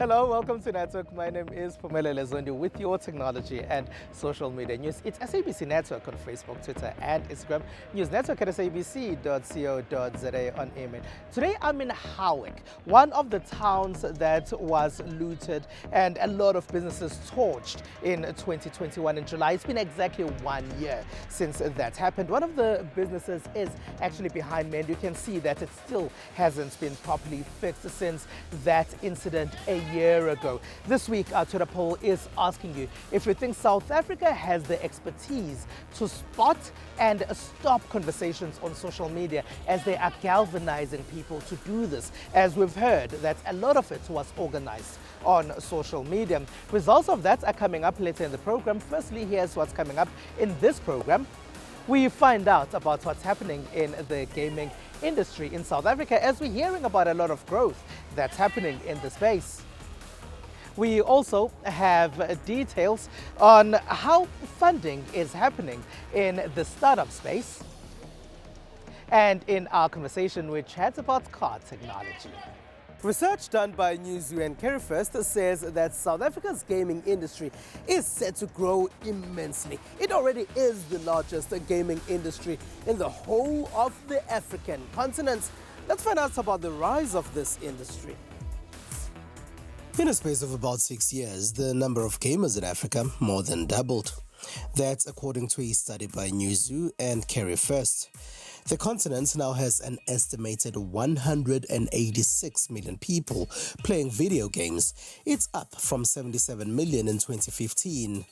Hello, welcome to Network. My name is Pumela Zondi with your technology and social media news. It's SABC Network on Facebook, Twitter, and Instagram. News Network at sabc.co.za on email. Today I'm in Howick, one of the towns that was looted and a lot of businesses torched in 2021 in July. It's been exactly 1 year since that happened. One of the businesses is actually behind me, and you can see that it still hasn't been properly fixed since that incident a year ago. This week, our Twitter poll is asking you if you think South Africa has the expertise to spot and stop conversations on social media as they are galvanizing people to do this. As we've heard, that a lot of it was organized on social media. Results of that are coming up later in the program. Firstly, here's what's coming up in this program. We find out about what's happening in the gaming industry in South Africa as we're hearing about a lot of growth that's happening in the space. We also have details on how funding is happening in the startup space. And in our conversation, we chat about car technology. Research done by Newzoo and Carryfirst says that South Africa's gaming industry is set to grow immensely. It already is the largest gaming industry in the whole of the African continent. Let's find out about the rise of this industry. In a space of about 6 years, the number of gamers in Africa more than doubled. That's according to a study by Newzoo and Carryfirst. The continent now has an estimated 186 million people playing video games. It's up from 77 million in 2015.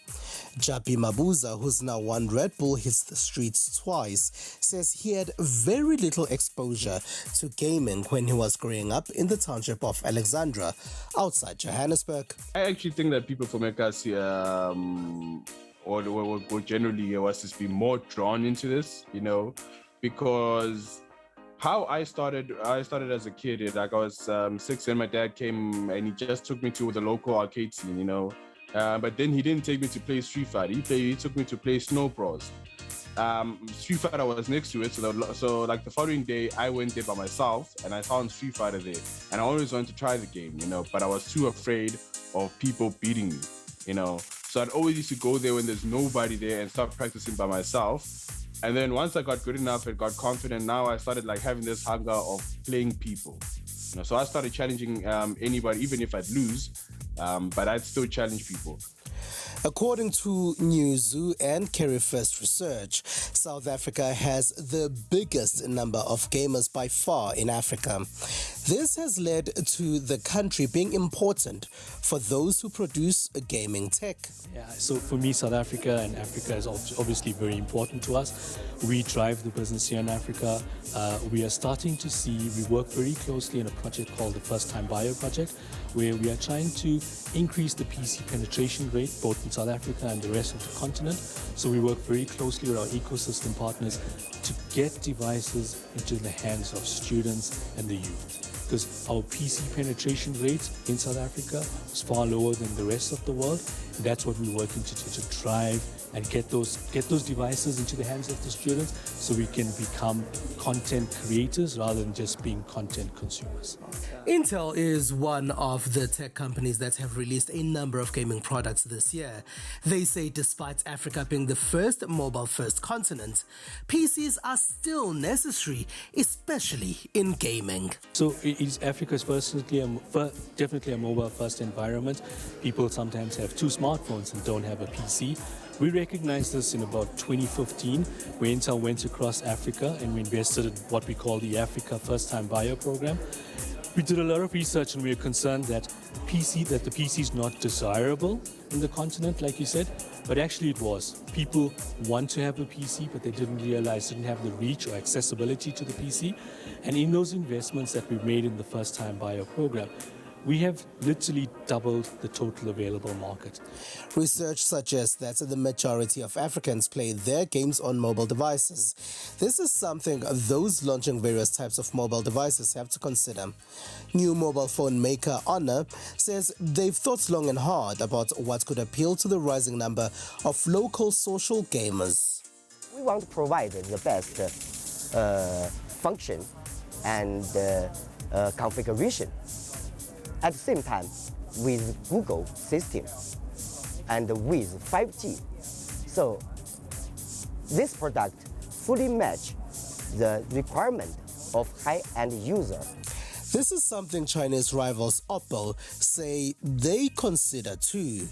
Japi Mabuza, who's now won Red Bull Hits the Streets twice, says he had very little exposure to gaming when he was growing up in the township of Alexandra, outside Johannesburg. I actually think that people from Ekasi, or generally was to be more drawn into this, because how I started as a kid, like I was 6 and my dad came and he just took me to the local arcade scene, but then he didn't take me to play Street Fighter. He took me to play Snow Bros. Street Fighter was next to it, so like the following day I went there by myself and I found Street Fighter there, and I always wanted to try the game, but I was too afraid of people beating me, so I'd always used to go there when there's nobody there and start practicing by myself. And then once I got good enough and got confident, now I started like having this hunger of playing people. So I started challenging anybody, even if I'd lose, but I'd still challenge people. According to Newzoo and Carryfirst research, South Africa has the biggest number of gamers by far in Africa. This has led to the country being important for those who produce gaming tech. Yeah, so for me, South Africa and Africa is obviously very important to us. We drive the business here in Africa. We are starting to see, we work very closely in a project called the First Time Buyer Project, where we are trying to increase the PC penetration rate both in South Africa and the rest of the continent. So we work very closely with our ecosystem partners to get devices into the hands of students and the youth. Because our PC penetration rate in South Africa is far lower than the rest of the world. And that's what we're working to do, to drive and get those devices into the hands of the students so we can become content creators rather than just being content consumers. Intel is one of the tech companies that have released a number of gaming products this year. They say despite Africa being the first mobile-first continent, PCs are still necessary, especially in gaming. So Africa is definitely a mobile-first environment. People sometimes have two smartphones and don't have a PC. We recognized this in about 2015 when Intel went across Africa and we invested in what we call the Africa First Time Buyer Program. We did a lot of research and we are concerned that the PC is not desirable in the continent, like you said, but actually it was. People want to have a PC, but they didn't have the reach or accessibility to the PC. And in those investments that we've made in the First Time Buyer Program, we have literally doubled the total available market. Research suggests that the majority of Africans play their games on mobile devices. This is something those launching various types of mobile devices have to consider. New mobile phone maker Honor says they've thought long and hard about what could appeal to the rising number of local social gamers. We want to provide the best function and configuration. At the same time, with Google system and with 5G. So this product fully match the requirement of high-end user. This is something Chinese rivals Oppo say they consider too.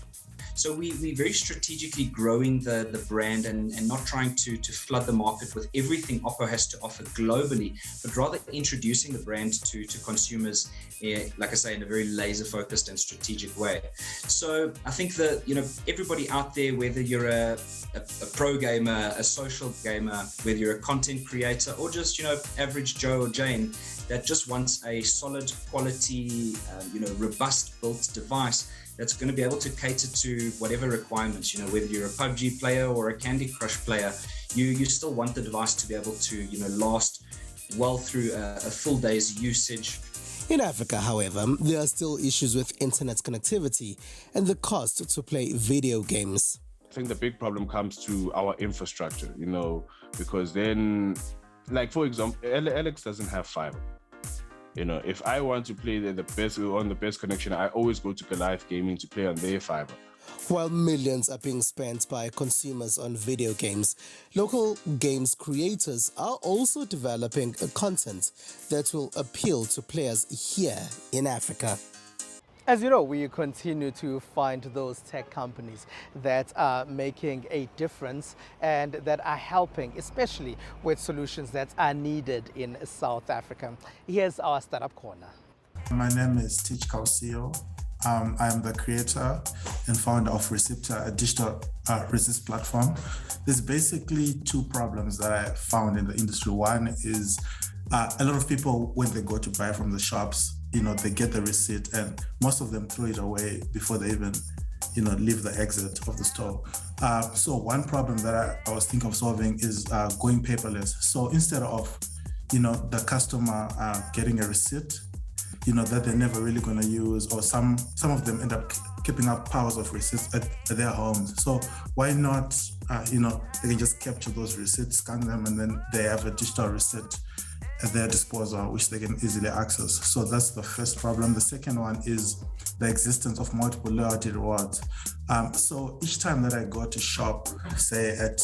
So we're very strategically growing the brand and not trying to flood the market with everything Oppo has to offer globally, but rather introducing the brand to consumers, like I say, in a very laser-focused and strategic way. So I think that, everybody out there, whether you're a pro gamer, a social gamer, whether you're a content creator, or just, average Joe or Jane that just wants a solid quality, robust built device that's going to be able to cater to whatever requirements, whether you're a PUBG player or a Candy Crush player, you still want the device to be able to, last well through a full day's usage. In Africa, however, there are still issues with internet connectivity and the cost to play video games. I think the big problem comes to our infrastructure, because then, like for example, Alex doesn't have fiber. If I want to play the best connection, I always go to Goliath Gaming to play on their fiber. While millions are being spent by consumers on video games, local games creators are also developing content that will appeal to players here in Africa. As you know, we continue to find those tech companies that are making a difference and that are helping, especially with solutions that are needed in South Africa. Here's our Startup Corner. My name is Nitesh Kausio. I am the creator and founder of Receptor, a digital research platform. There's basically two problems that I found in the industry. One is a lot of people, when they go to buy from the shops, they get the receipt and most of them throw it away before they even, leave the exit of the store. So one problem that I was thinking of solving is going paperless. So instead of, the customer getting a receipt, that they're never really going to use, or some of them end up keeping up piles of receipts at their homes. So why not, they can just capture those receipts, scan them, and then they have a digital receipt at their disposal, which they can easily access. So that's the first problem. The second one is the existence of multiple loyalty rewards. So each time that I go to shop, say at,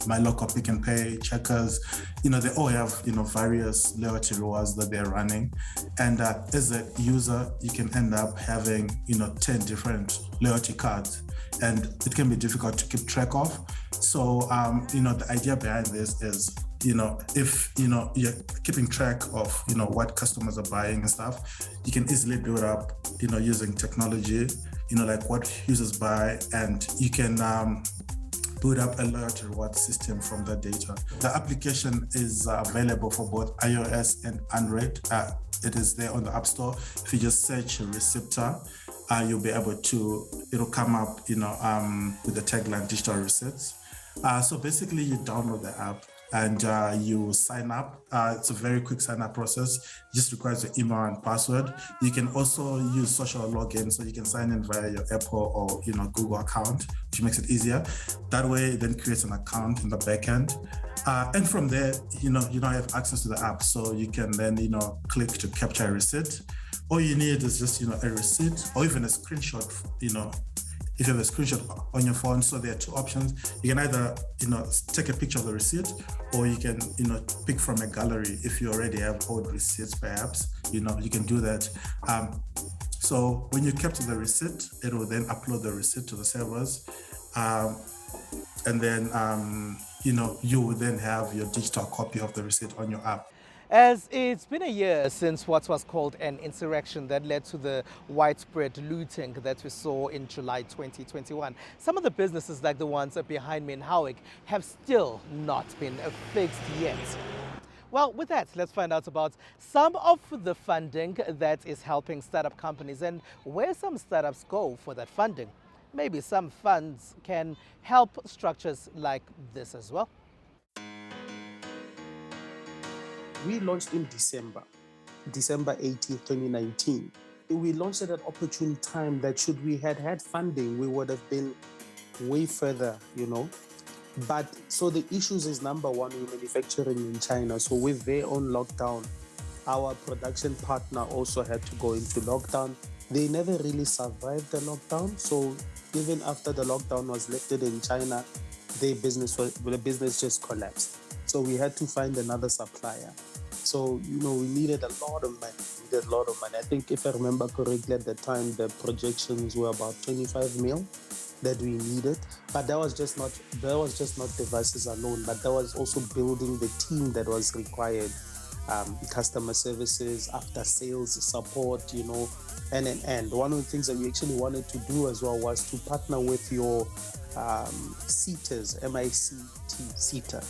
my local Pick and Pay, Checkers, they all have, various loyalty rewards that they're running. And as a user, you can end up having, 10 different loyalty cards. And it can be difficult to keep track of. So, the idea behind this is, if, you're keeping track of, what customers are buying and stuff, you can easily build up, using technology, like what users buy, and you can build up a loyalty reward system from that data. The application is available for both iOS and Android. It is there on the App Store. If you just search Receptor, you'll be able to, it'll come up, with the tagline digital receipts. So basically you download the app and you sign up. It's a very quick sign up process. It just requires your email and password. You can also use social login, so you can sign in via your Apple or Google account, which makes it easier. That way, it then creates an account in the backend. And from there, you now have access to the app, so you can then click to capture a receipt. All you need is just a receipt or even a screenshot. If you have a screenshot on your phone, so there are two options. You can either, take a picture of the receipt, or you can, pick from a gallery. If you already have old receipts, perhaps, you can do that. So when you capture the receipt, it will then upload the receipt to the servers. And then, you will then have your digital copy of the receipt on your app. As it's been a year since what was called an insurrection that led to the widespread looting that we saw in July 2021, some of the businesses like the ones behind me in Howick have still not been fixed yet. Well, with that, let's find out about some of the funding that is helping startup companies and where some startups go for that funding. Maybe some funds can help structures like this as well. We launched in December 18th, 2019. We launched at an opportune time that should we had had funding, we would have been way further, But so the issues is, number one, we're manufacturing in China. So with their own lockdown, our production partner also had to go into lockdown. they never really survived the lockdown. So even after the lockdown was lifted in China, the business just collapsed. So we had to find another supplier. So, we needed a lot of money. I think if I remember correctly at the time, the projections were about 25 mil that we needed. But that was just not devices alone, but that was also building the team that was required. Customer services, after sales support, and one of the things that we actually wanted to do as well was to partner with your seaters, SETA,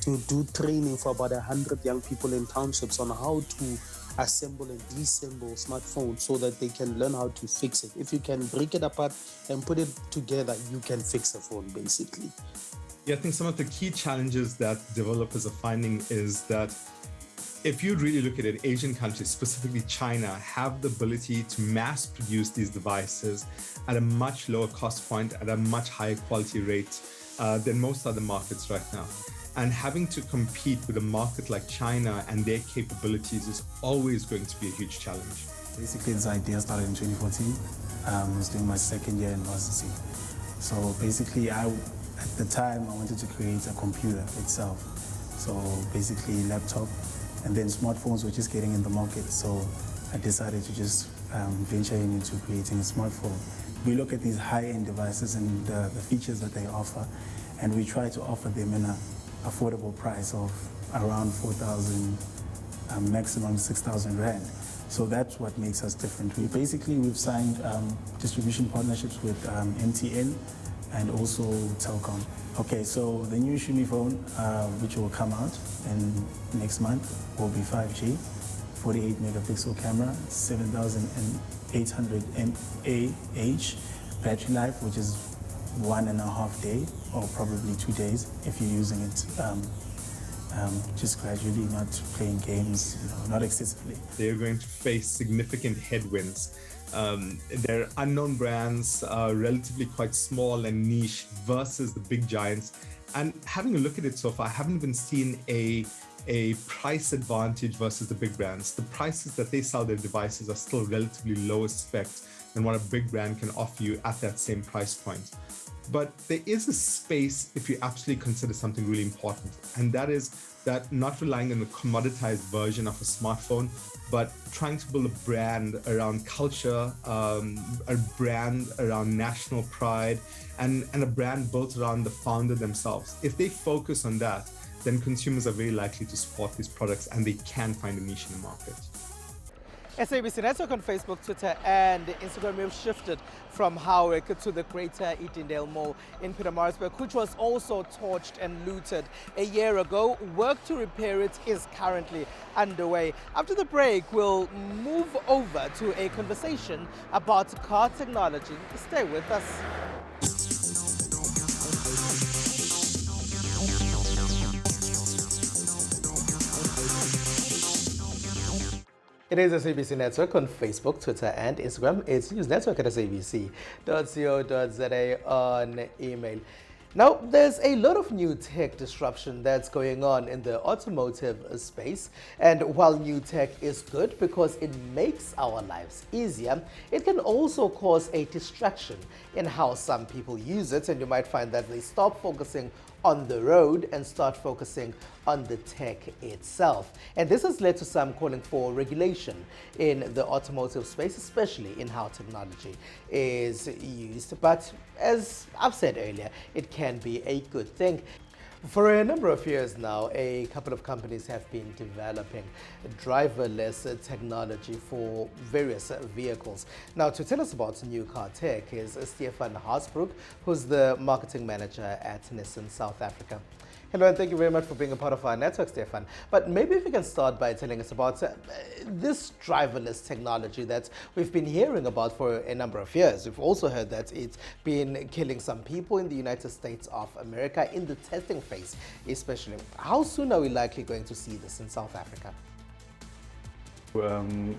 to do training for about 100 young people in townships on how to assemble and disassemble smartphones so that they can learn how to fix it. If you can break it apart and put it together, you can fix a phone, basically. Yeah, I think some of the key challenges that developers are finding is that if you really look at it, Asian countries, specifically China, have the ability to mass produce these devices at a much lower cost point, at a much higher quality rate than most other markets right now. And having to compete with a market like China and their capabilities is always going to be a huge challenge. Basically, this idea started in 2014. I was doing my second year in university. So basically, at the time, I wanted to create a computer itself. So basically, laptop, and then smartphones were just getting in the market. So I decided to just venture into creating a smartphone. We look at these high-end devices and the features that they offer, and we try to offer them in an affordable price of around 4,000, maximum 6,000 Rand. So that's what makes us different. We've signed distribution partnerships with MTN and also Telkom. Okay, so the new Shumi phone, which will come out in next month, will be 5G, 48 megapixel camera, 7,800 mAh battery life, which is 1.5 days or probably 2 days if you're using it just gradually, not playing games, not excessively. They're going to face significant headwinds. They're unknown brands, relatively quite small and niche versus the big giants. And having a look at it so far, I haven't even seen a price advantage versus the big brands. The prices that they sell their devices are still relatively lower spec than what a big brand can offer you at that same price point. But there is a space if you actually consider something really important, and that is that not relying on the commoditized version of a smartphone, but trying to build a brand around culture, a brand around national pride, and a brand built around the founder themselves. If they focus on that, then consumers are very likely to support these products and they can find a niche in the market. SABC Network on Facebook, Twitter and Instagram, we've shifted from Howick to the Greater Edendale Mall in Pietermaritzburg, which was also torched and looted a year ago. Work to repair it is currently underway. After the break, we'll move over to a conversation about car technology. Stay with us. It is SABC Network on Facebook, Twitter and Instagram. It's News Network at sabc.co.za on email. Now, there's a lot of new tech disruption that's going on in the automotive space. And while new tech is good because it makes our lives easier, it can also cause a distraction in how some people use it. And you might find that they stop focusing on the road and start focusing on the tech itself. And this has led to some calling for regulation in the automotive space, especially in how technology is used. But as I've said earlier, it can be a good thing. For a number of years now, a couple of companies have been developing driverless technology for various vehicles. Now, to tell us about new car tech is Stefan Haasbroek, who's the marketing manager at Nissan South Africa. Hello, and thank you very much for being a part of our network, Stefan. But maybe if you can start by telling us about this driverless technology that we've been hearing about for a number of years. We've also heard that it's been killing some people in the United States of America in the testing phase, especially. How soon are we likely going to see this in South Africa? OEMs,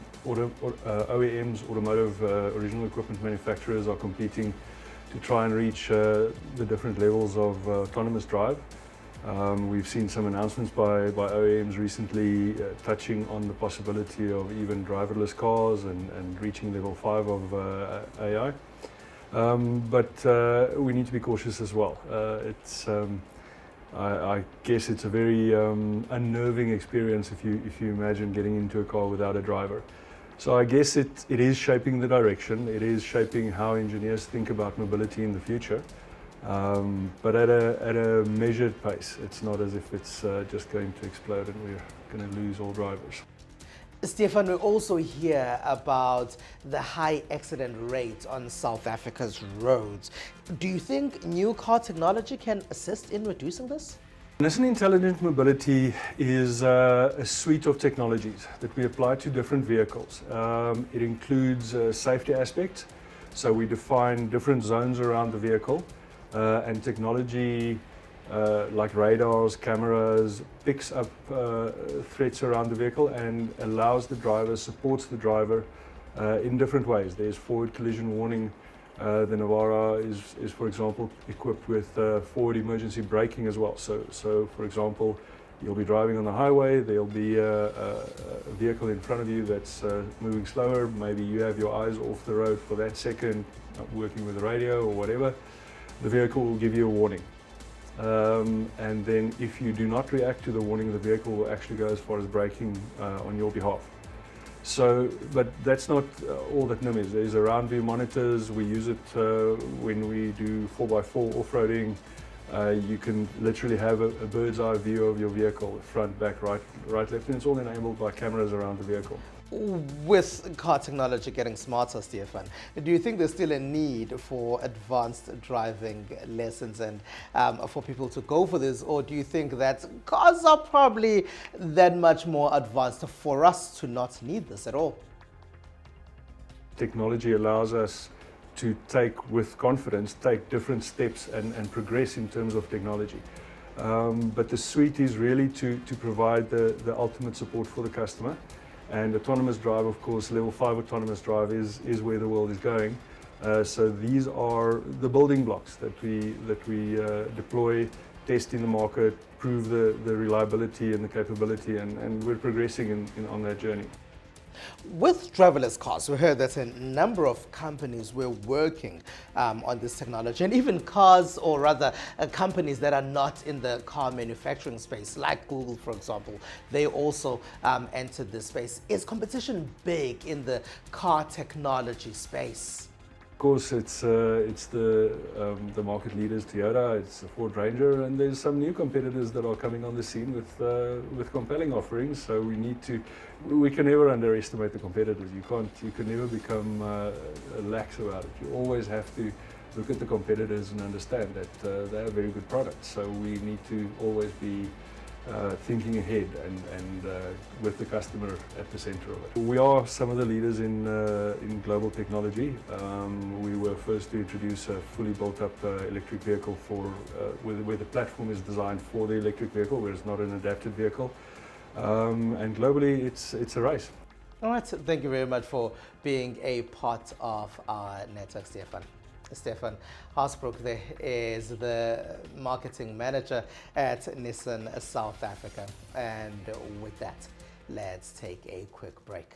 automotive original equipment manufacturers, are competing to try and reach the different levels of autonomous drive. We've seen some announcements by OEMs recently touching on the possibility of even driverless cars and reaching level 5 of AI. But we need to be cautious as well. I guess it's a very unnerving experience if you imagine getting into a car without a driver. So I guess it is shaping the direction. It is shaping how engineers think about mobility in the future. But at a measured pace. It's not as if it's just going to explode and we're going to lose all drivers. Stefan, we also hear about the high accident rate on South Africa's roads. Do you think new car technology can assist in reducing this? Nissan Intelligent Mobility is a suite of technologies that we apply to different vehicles. It includes safety aspects, so we define different zones around the vehicle. And technology like radars, cameras, picks up threats around the vehicle and allows the driver, supports the driver in different ways. There's forward collision warning. The Navara is, for example, equipped with forward emergency braking as well. So, for example, you'll be driving on the highway, there'll be a vehicle in front of you that's moving slower. Maybe you have your eyes off the road for that second, working with the radio or whatever. The vehicle will give you a warning. And then if you do not react to the warning, the vehicle will actually go as far as braking on your behalf. So, but that's not all that NIM is. There's around view monitors. We use it when we do 4x4 off-roading. You can literally have a bird's eye view of your vehicle, front, back, right, left, and it's all enabled by cameras around the vehicle. With car technology getting smarter, Stefan, do you think there's still a need for advanced driving lessons and for people to go for this? Or do you think that cars are probably that much more advanced for us to not need this at all? Technology allows us to with confidence, take different steps and progress in terms of technology. But the suite is really to provide the ultimate support for the customer. And autonomous drive, of course, level 5 autonomous drive is where the world is going. So these are the building blocks that we deploy, test in the market, prove the reliability and the capability, and we're progressing on that journey. With driverless cars, we heard that a number of companies were working on this technology, and even cars, or rather companies that are not in the car manufacturing space, like Google, for example, they also entered this space. Is competition big in the car technology space? Of course, it's the market leaders, Toyota, it's the Ford Ranger, and there's some new competitors that are coming on the scene with compelling offerings. So we can never underestimate the competitors. You can never become lax about it. You always have to look at the competitors and understand that they have very good products. So we need to always be thinking ahead and with the customer at the center of it. We are some of the leaders in global technology. We were first to introduce a fully built-up electric vehicle where the platform is designed for the electric vehicle, where it's not an adapted vehicle. And globally, it's a race. All right, thank you very much for being a part of our network, Stefan. Stefan Haasbroek there is the marketing manager at Nissan South Africa. And with that, let's take a quick break.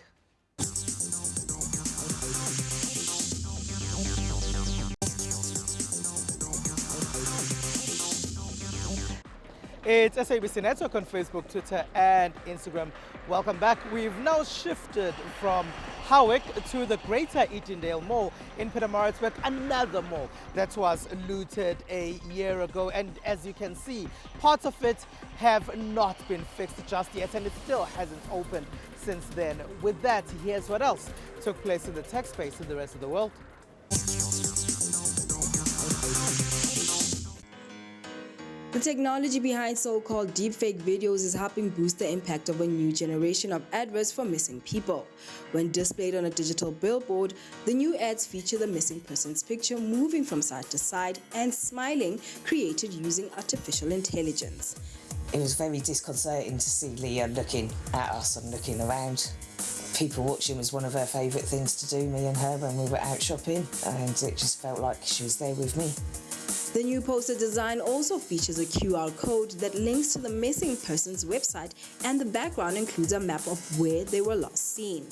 It's SABC Network on Facebook, Twitter, and Instagram. Welcome back. We've now shifted from Howick to the Greater Eatondale Mall in Pietermaritzburg, another mall that was looted a year ago. And as you can see, parts of it have not been fixed just yet, and it still hasn't opened since then. With that, here's what else took place in the tech space in the rest of the world. The technology behind so-called deepfake videos is helping boost the impact of a new generation of adverts for missing people. When displayed on a digital billboard, the new ads feature the missing person's picture moving from side to side and smiling, created using artificial intelligence. It was very disconcerting to see Leah looking at us and looking around. People watching was one of her favourite things to do, me and her, when we were out shopping, and it just felt like she was there with me. The new poster design also features a QR code that links to the missing person's website, and the background includes a map of where they were last seen.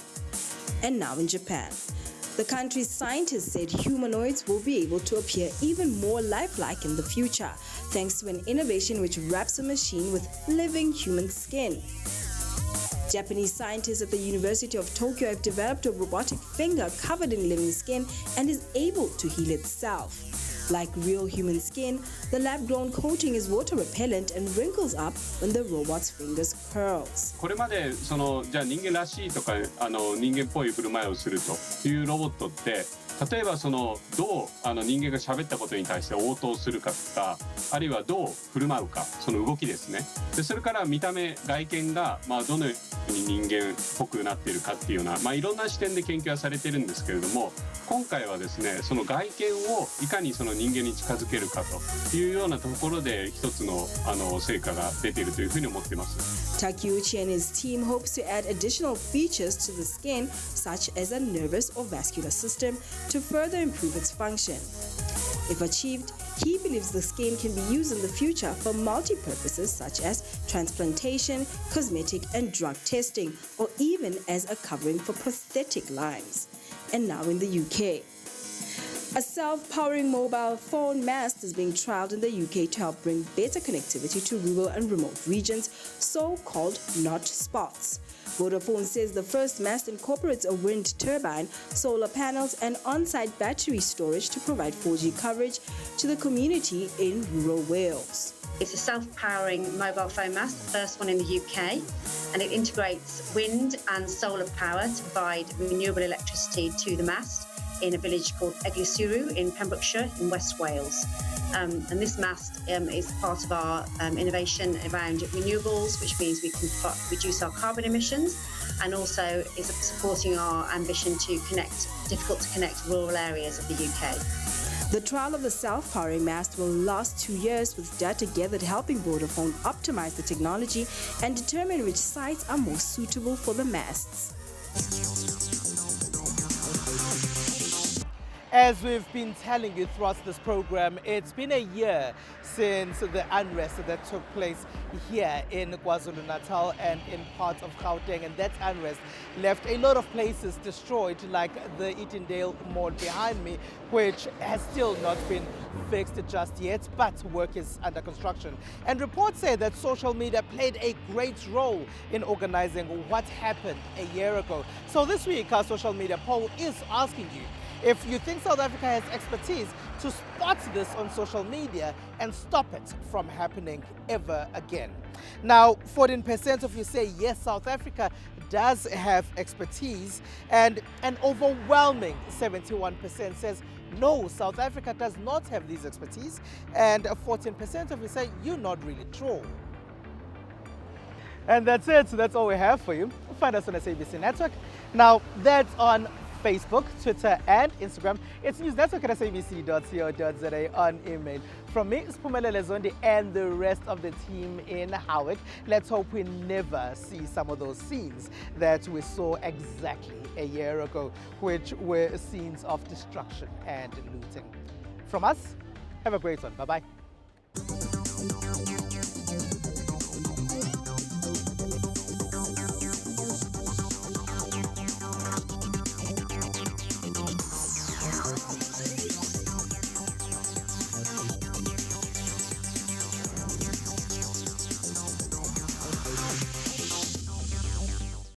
And now in Japan. The country's scientists said humanoids will be able to appear even more lifelike in the future, thanks to an innovation which wraps a machine with living human skin. Japanese scientists at the University of Tokyo have developed a robotic finger covered in living skin and is able to heal itself. Like real human skin, the lab-grown coating is water repellent and wrinkles up when the robot's fingers curls. これまでじゃあ人間らしいとか人間っぽい振る舞いをするというロボットって例えばどう人間が喋ったことに対して応答するかとかあるいはどう振る舞うかその動きですね。でそれから見た目外見がどのように人間っぽくなっているかっていうようないろんな視点で研究はされてるんですけれども今回はですねその外見をいかにその人間に近づけるかというようなところで一つの成果が出ているというふうに思っています。Takeuchi and his team hopes to add additional features to the skin, such as a nervous or vascular system, to further improve its function. If achieved, he believes the skin can be used in the future for multi-purposes such as transplantation, cosmetic and drug testing, or even as a covering for prosthetic limbs. And now in the UK. A self-powering mobile phone mast is being trialled in the UK to help bring better connectivity to rural and remote regions, so-called not spots. Vodafone says the first mast incorporates a wind turbine, solar panels and on-site battery storage to provide 4G coverage to the community in rural Wales. It's a self-powering mobile phone mast, the first one in the UK, and it integrates wind and solar power to provide renewable electricity to the mast in a village called Ecosystoms in Pembrokeshire in West Wales. And this mast is part of our innovation around renewables, which means we can reduce our carbon emissions and also is supporting our ambition to connect difficult to connect rural areas of the UK. The trial of the self-powering mast will last 2 years with data gathered helping Vodafone optimize the technology and determine which sites are most suitable for the masts. As we've been telling you throughout this program, it's been a year since the unrest that took place here in KwaZulu-Natal and in parts of Gauteng, and that unrest left a lot of places destroyed, like the Edendale Mall behind me, which has still not been fixed just yet, but work is under construction. And reports say that social media played a great role in organizing what happened a year ago. So this week, our social media poll is asking you if you think South Africa has expertise to spot this on social media and stop it from happening ever again. Now, 14% of you say yes, South Africa does have expertise, and an overwhelming 71% says no, South Africa does not have these expertise, and 14% of you say you're not really sure. And that's it. So that's all we have for you. Find us on the SABC network. Now, that's on Facebook, Twitter and Instagram. It's newsnetwork at sabc.co.za on email. From me, Spumelele Zondi and the rest of the team in Howick, let's hope we never see some of those scenes that we saw exactly a year ago, which were scenes of destruction and looting. From us, have a great one. Bye-bye.